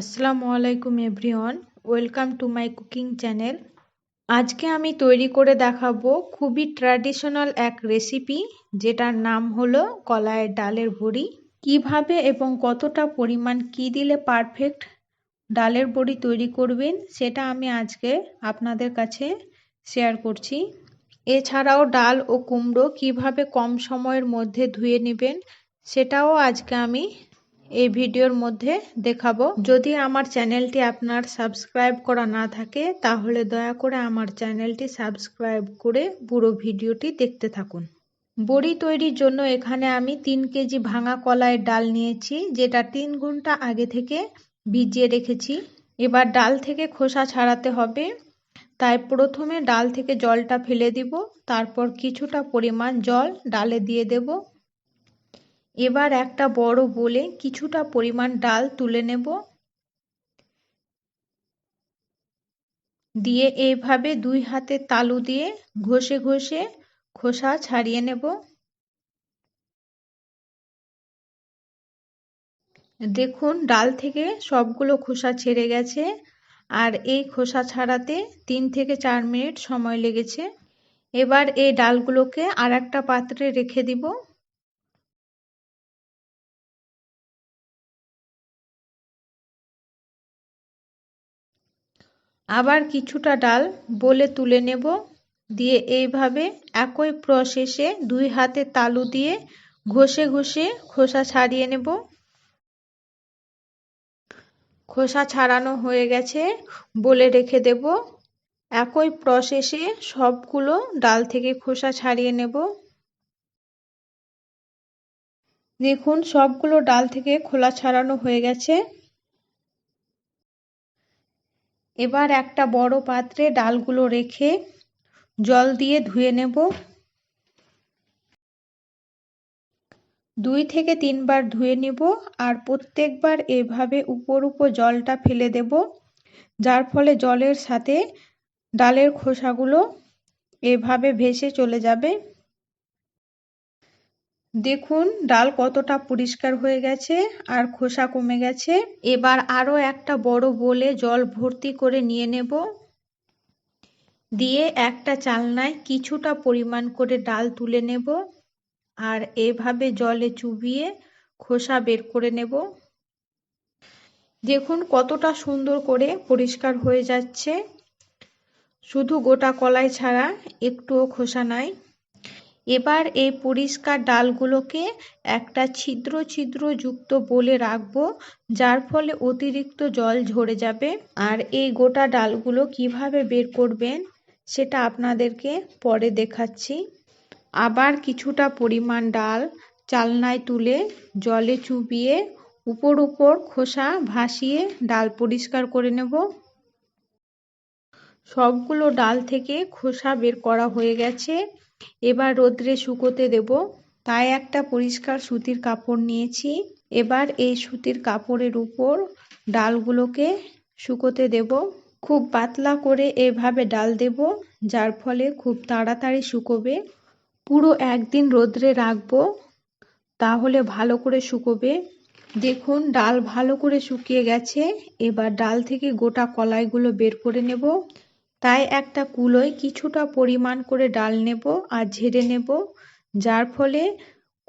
আসসালামু আলাইকুম everyone, welcome to my cooking channel. আজকে আমি তৈরি করে দেখাবো খুবই ট্র্যাডিশনাল এক রেসিপি, যেটার নাম হলো কলাইয়ের ডালের বড়ি। কিভাবে এবং কতটা পরিমাণ কি দিলে পারফেক্ট ডালের বড়ি তৈরি করবেন, সেটা আমি আজকে আপনাদের কাছে শেয়ার করছি। এছাড়াও ডাল ও কুমড়ো কিভাবে কম সময়ের মধ্যে ধুয়ে নেবেন, সেটাও আজকে আমি এই ভিডিওর মধ্যে দেখাবো। যদি আমার চ্যানেলটি আপনার সাবস্ক্রাইব করা না থাকে, তাহলে দয়া করে আমার চ্যানেলটি সাবস্ক্রাইব করে পুরো ভিডিওটি দেখতে থাকুন। বড়ি তৈরির জন্য এখানে আমি 3 কেজি ভাঙা কলাইয়ের ডাল নিয়েছি, যেটা 3 ঘন্টা আগে থেকে ভিজিয়ে রেখেছি। এবার ডাল থেকে খোসা ছাড়াতে হবে, তাই প্রথমে ডাল থেকে জলটা ফেলে দিব, তারপর কিছুটা পরিমাণ জল ডালে দিয়ে দেব। এবার একটা বড় বোলে কিছুটা পরিমাণ ডাল তুলে নেব, দিয়ে এইভাবে 2 হাতের তালু দিয়ে ঘষে ঘষে খোসা ছাড়িয়ে নেব। দেখুন, ডাল থেকে সবগুলো খোসা ছেড়ে গেছে, আর এই খোসা ছাড়াতে 3 থেকে 4 মিনিট সময় লেগেছে। এবার এই ডালগুলোকে আর একটা পাত্রে রেখে দিব। আবার কিছুটা ডাল বলে তুলে নেব, দিয়ে এইভাবে একই প্রসেসে 2 হাতে তালু দিয়ে ঘষে ঘষে খোসা ছাড়িয়ে নেব। খোসা ছাড়ানো হয়ে গেছে, বলে রেখে দেব। একই প্রসেসে সবগুলো ডাল থেকে খোসা ছাড়িয়ে নেব। দেখুন, সবগুলো ডাল থেকে খোলা ছাড়ানো হয়ে গেছে। এবার একটা বড় পাত্রে ডালগুলো রেখে জল দিয়ে ধুয়ে নেব। 2 থেকে 3 বার ধুয়ে নেব, আর প্রত্যেকবার এভাবে উপর জলটা ফেলে দেব, যার ফলে জলের সাথে ডালের খোসাগুলো এভাবে ভেসে চলে যাবে। দেখুন, ডাল কতটা পরিষ্কার হয়ে গেছে আর খোসা কমে গেছে। এবার আরো একটা বড় বোলে জল ভর্তি করে নিয়ে নেব, দিয়ে একটা চালনায় কিছুটা পরিমাণ করে ডাল তুলে নেব, আর এভাবে জলে চুবিয়ে খোসা বের করে নেব। দেখুন কতটা সুন্দর করে পরিষ্কার হয়ে যাচ্ছে, শুধু গোটা কলাই ছাড়া একটুও খোসা নাই। এবার এই পরিষ্কার ডালগুলোকে একটা ছিদ্র ছিদ্র যুক্ত বোলে রাখবো, যার ফলে অতিরিক্ত জল ঝরে যাবে। আর এই গোটা ডালগুলো কিভাবে বের করবেন, সেটা আপনাদেরকে পরে দেখাচ্ছি। আবার কিছুটা পরিমাণ ডাল চালনায় তুলে জলে চুবিয়ে উপর খোসা ভাসিয়ে ডাল পরিষ্কার করে নেব। সবগুলো ডাল থেকে খোসা বের করা হয়ে গেছে। এবার রোদ্রে শুকোতে দেব, তাই একটা পরিষ্কার সুতির কাপড় নিয়েছি। এবার এই সুতির কাপড়ের উপর ডালগুলোকে শুকোতে দেব। খুব পাতলা করে এভাবে ডাল দেব, যার ফলে খুব তাড়াতাড়ি শুকোবে। পুরো একদিন রোদ্রে রাখবো, তাহলে ভালো করে শুকোবে। দেখুন, ডাল ভালো করে শুকিয়ে গেছে। এবার ডাল থেকে গোটা কলাইগুলো বের করে নেব, তাই একটা কুলোয় কিছুটা পরিমাণ করে ডাল নেব আর ঝেড়ে নেব, যার ফলে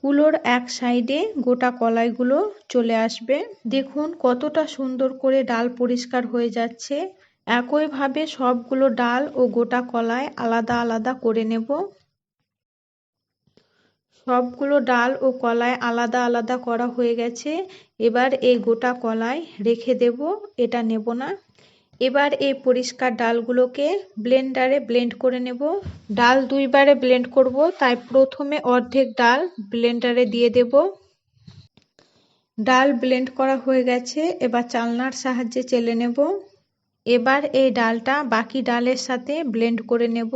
কুলোর এক সাইডে গোটা কলাইগুলো চলে আসবে। দেখুন কতটা সুন্দর করে ডাল পরিষ্কার হয়ে যাচ্ছে। একইভাবে সবগুলো ডাল ও গোটা কলাই আলাদা আলাদা করে নেব। সবগুলো ডাল ও কলাই আলাদা আলাদা করা হয়ে গেছে। এবার এই গোটা কলাই রেখে দেব, এটা নেব না। এবার এই পরিষ্কার ডালগুলোকে ব্লেন্ডারে ব্লেন্ড করে নেব। ডাল 2 বারে ব্লেন্ড করব, তাই প্রথমে অর্ধেক ডাল ব্লেন্ডারে দিয়ে দেব। ডাল ব্লেন্ড করা হয়ে গেছে, এবার চালনার সাহায্যে চেলে নেব। এবার এই ডালটা বাকি ডালের সাথে ব্লেন্ড করে নেব।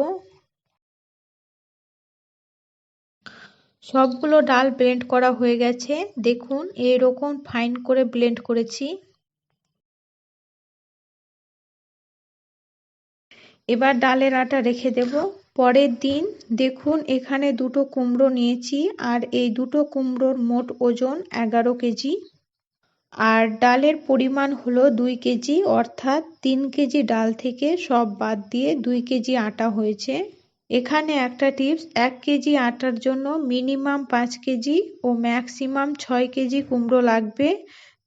সবগুলো ডাল ব্লেন্ড করা হয়ে গেছে। দেখুন, এইরকম ফাইন করে ব্লেন্ড করেছি। এবার ডালের আটা রেখে দেব। পরের দিন দেখুন, এখানে 2টো কুমড়ো নিয়েছি, আর এই 2টো কুমড়োর মোট ওজন 11 কেজি। আর ডালের পরিমাণ হলো 2 কেজি, অর্থাৎ 3 কেজি ডাল থেকে সব বাদ দিয়ে 2 কেজি আটা হয়েছে। এখানে একটা টিপস, 1 কেজি আটার জন্য মিনিমাম 5 কেজি ও ম্যাক্সিমাম 6 কেজি কুমড়ো লাগবে।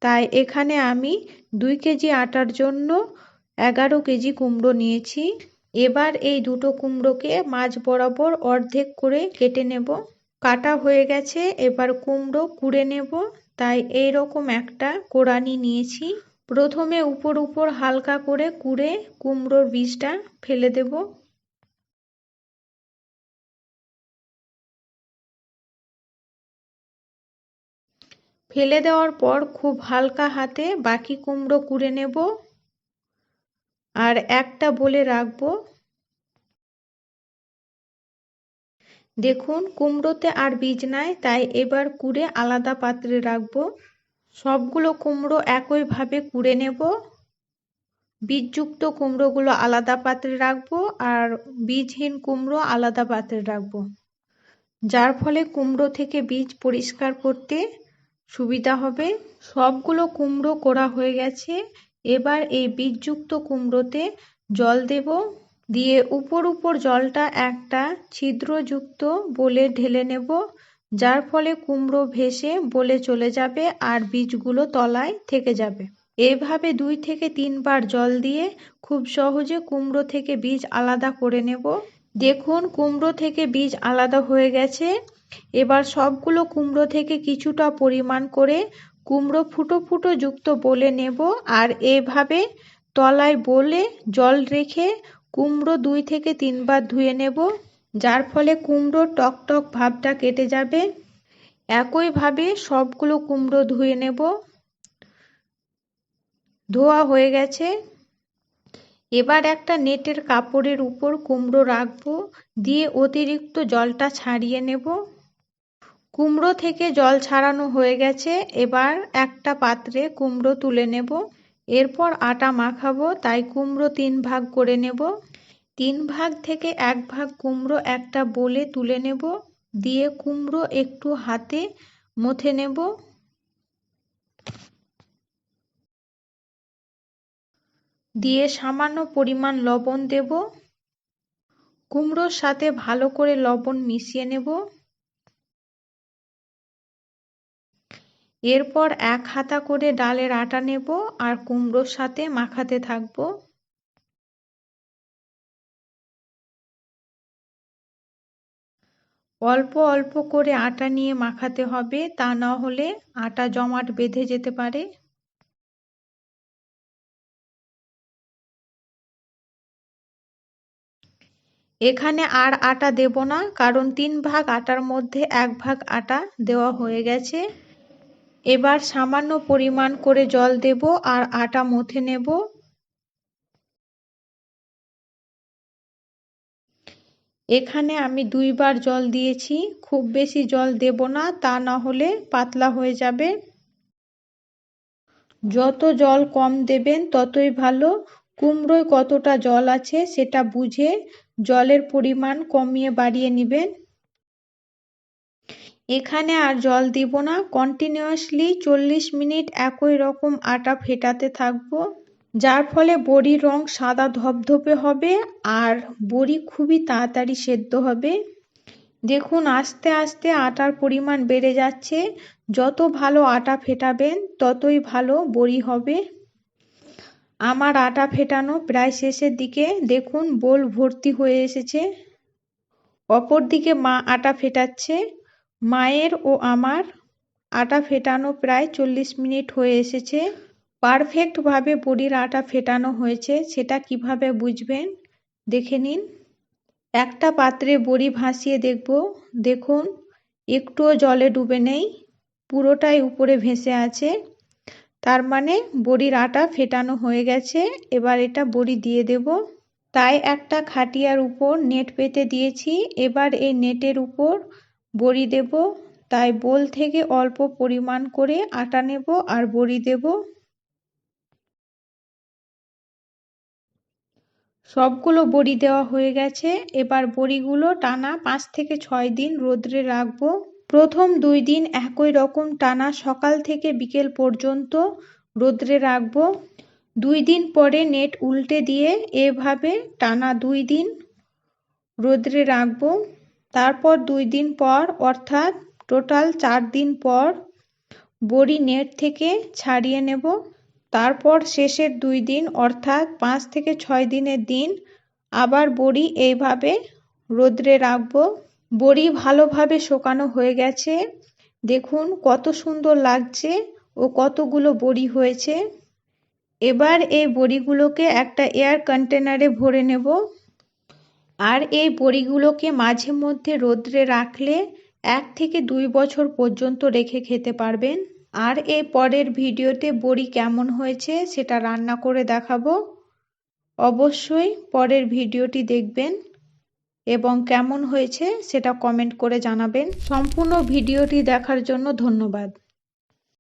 তাই এখানে আমি 2 কেজি আটার জন্য 11 কেজি কুমড়ো নিয়েছি। এবার এই দুটো কুমড়োকে মাঝ বরাবর অর্ধেক করে কেটে নেব। কাটা হয়ে গেছে, এবার কুমড়ো কুড়ে নেব। তাই এইরকম একটা কোড়ানি নিয়েছি। প্রথমে উপর উপর হালকা করে কুড়ে কুমড়োর বীজটা ফেলে দেব। ফেলে দেওয়ার পর খুব হালকা হাতে বাকি কুমড়ো কুড়ে নেব আর একটা বলে রাখবো। দেখুন কুমড়োতে আর বীজ নাই, তাই এবার কুড়ে আলাদা পাত্রে রাখবো। সবগুলো কুমড়ো একইভাবে কুড়ে নেব। বীজযুক্ত কুমড়োগুলো আলাদা পাত্রে রাখবো আর বীজহীন কুমড়ো আলাদা পাত্রে রাখবো, যার ফলে কুমড়ো থেকে বীজ পরিষ্কার করতে সুবিধা হবে। সবগুলো কুমড়ো করা হয়ে গেছে। এবার এই বীজযুক্ত কুমড়োতে জল দেব, দিয়ে উপর উপর জলটা একটা ছিদ্রযুক্ত বোলে ঢেলে নেব, যার ফলে কুমড়ো ভেসে বোলে চলে যাবে আর বীজগুলো তলায় থেকে যাবে। এভাবে 2 থেকে 3 বার জল দিয়ে খুব সহজে কুমড়ো থেকে বীজ আলাদা করে নেব। দেখুন কুমড়ো থেকে বীজ আলাদা হয়ে গেছে। এবার সবগুলো কুমড়ো থেকে কিছুটা পরিমাণ করে কুমড়ো ফুটো ফুটো যুক্ত বোলে নেব আর এভাবে তলায় বোলে জল রেখে কুমড়ো 2 থেকে 3 বার ধুয়ে নেব, যার ফলে কুমড়োর টক টক ভাবটা কেটে যাবে। একইভাবে সবগুলো কুমড়ো ধুয়ে নেব। ধোয়া হয়ে গেছে। এবার একটা নেটের কাপড়ের উপর কুমড়ো রাখবো, দিয়ে অতিরিক্ত জলটা ছাড়িয়ে নেব। কুমড়ো থেকে জল ছাড়ানো হয়ে গেছে। এবার একটা পাত্রে কুমড়ো তুলে নেব। এরপর আটা মাখাবো, তাই কুমড়ো 3 ভাগ করে নেব। 3 ভাগ থেকে 1 ভাগ কুমড়ো একটা বোলে তুলে নেব, দিয়ে কুমড়ো একটু হাতে মথে নেব। দিয়ে সামান্য পরিমাণ লবণ দেব। কুমড়োর সাথে ভালো করে লবণ মিশিয়ে নেব। এরপর 1 হাতা করে ডালের আটা নেব আর কুমড়োর সাথে মাখাতে থাকব। অল্প অল্প করে আটা নিয়ে মাখাতে হবে, তা না হলে আটা জমাট বেঁধে যেতে পারে। এখানে আর আটা দেব না, কারণ 3 ভাগ আটার মধ্যে 1 ভাগ আটা দেওয়া হয়ে গেছে। এবার সামান্য পরিমাণ করে জল দেব আর আটা মথে নেব। এখানে আমি 2 বার জল দিয়েছি, খুব বেশি জল দেব না, তা না হলে পাতলা হয়ে যাবে। যত জল কম দেবেন ততই ভালো। কুমড়োয় কতটা জল আছে সেটা বুঝে জলের পরিমাণ কমিয়ে বাড়িয়ে নেবেন। এখানে আর জল দিব না, কন্টিনিউয়াসলি 40 মিনিট একই রকম আটা ফেটাতে থাকবো, যার ফলে বড়ির রং সাদা ধবধবে হবে আর বড়ি খুবই তাড়াতাড়ি সেদ্ধ হবে। দেখুন আস্তে আস্তে আটার পরিমাণ বেড়ে যাচ্ছে। যত ভালো আটা ফেটাবেন ততই ভালো বড়ি হবে। আমার আটা ফেটানো প্রায় শেষের দিকে। দেখুন বোল ভর্তি হয়ে এসেছে। অপর দিকে মা আটা ফেটাচ্ছে। মায়ের ও আমার আটা ফেটানো প্রায় 40 মিনিট হয়ে এসেছে। পারফেক্টভাবে বড়ির আটা ফেটানো হয়েছে সেটা কিভাবে বুঝবেন দেখে নিন। একটা পাত্রে বড়ি ভাসিয়ে দেখব। দেখুন একটুও জলে ডুবে নেই, পুরোটাই উপরে ভেসে আছে। তার মানে বড়ির আটা ফেটানো হয়ে গেছে। এবার এটা বড়ি দিয়ে দেব। তাই একটা খাটিয়ার উপর নেট পেতে দিয়েছি। এবার এই নেটের উপর বড়ি দেব। তাই বোল থেকে অল্প পরিমাণ করে আটা নেব আর বড়ি দেব। সবগুলো বড়ি দেওয়া হয়ে গেছে। এবার বড়িগুলো টানা 5 থেকে 6 দিন রোদ্রে রাখবো। প্রথম 2 দিন একই রকম টানা সকাল থেকে বিকেল পর্যন্ত রোদ্রে রাখবো। 2 দিন পরে নেট উল্টে দিয়ে এভাবে টানা 2 দিন রোদ্রে রাখবো। তারপর 2 দিন পর অর্থাৎ টোটাল 4 দিন পর বড়ি নেট থেকে ছাড়িয়ে নেব। তারপর শেষের 2 দিন অর্থাৎ 5 থেকে 6 দিনের দিন আবার বড়ি এইভাবে রোদ্রে রাখবো। বড়ি ভালোভাবে শুকানো হয়ে গেছে। দেখুন কত সুন্দর লাগছে ও কতগুলো বড়ি হয়েছে। এবার এই বড়িগুলোকে একটা এয়ার কন্টেনারে ভরে নেব। আর এই বড়িগুলোকে মাঝে মধ্যে রোদ্রে রাখলে 1 থেকে 2 বছর পর্যন্ত রেখে খেতে পারবেন। আর এই পরের ভিডিওতে বড়ি কেমন হয়েছে সেটা রান্না করে দেখাবো। অবশ্যই পরের ভিডিওটি দেখবেন এবং কেমন হয়েছে সেটা কমেন্ট করে জানাবেন। সম্পূর্ণ ভিডিওটি দেখার জন্য ধন্যবাদ।